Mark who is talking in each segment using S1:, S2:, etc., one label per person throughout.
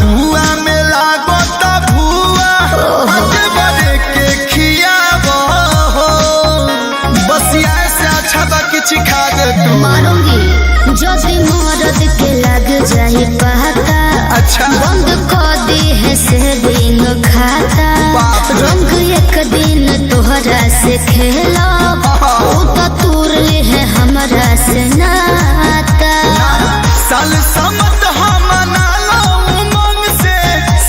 S1: धुआ में लागो ता भुआ आगे बढ़े के खियाबो हो बसिया से अच्छा बा किछ खा दे तू
S2: मारूंगी जदी मरद के लग जाए पता
S1: अच्छा
S2: बंद कर दी है से दिन खाता रंग एक दिन तोहरा से खेला तो तूर ले है हमरा से नाता
S1: साल समत हम मना लो उमंग से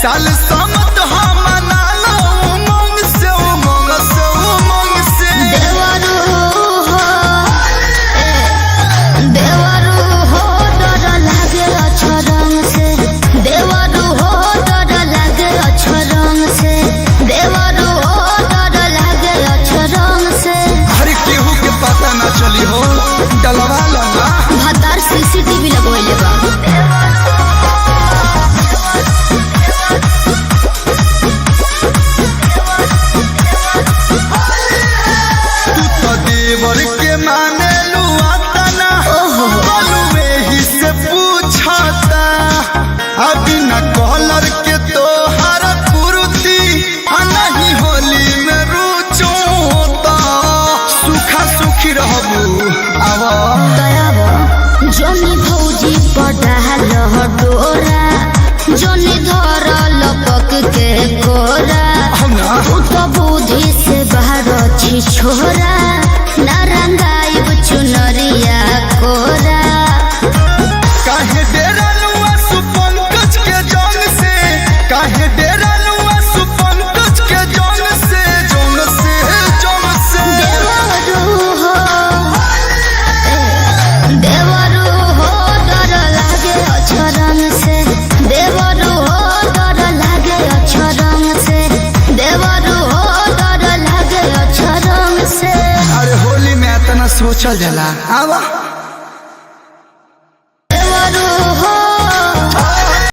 S1: साल समत हम मना लो उमंग से उमंग से उमंग से
S2: देवरू हो डर लागे अच्छो रंग से देवरू हो डर लागे अच्छो रंग से देवरू हो डर लागे अच्छो रंग से
S1: हर केहू के पता न चली हो डलवा लगा
S2: भतार सीसीटीवी लगवैले बा
S1: तू तो देवर के माने लुआ तना बलुए ही से पूछता अभी न कॉलर के तो हर कुर्ती नहीं होली में रुचोता सुखा सुखी रहबू आवा
S2: दयावा जोनी भौजी पढ़ाल डोरा जोनी धर लपक के कोरा तू तो बुद्धि से बाहर छी छोरा नारंगाई चुनरिया कोरा
S1: काहे डेरा लुआ सुपंकज के जंग से काहे डेरा लुआ सुपंकज के जंग से जंग से जंग से
S2: देवरू हो डर लागे अच्छो रंग से देवरू हो डर लागे अच्छो रंग से देवरू हो डर लागे अच्छो रंग से
S1: अरे होली में इतना सोचल जाला आवा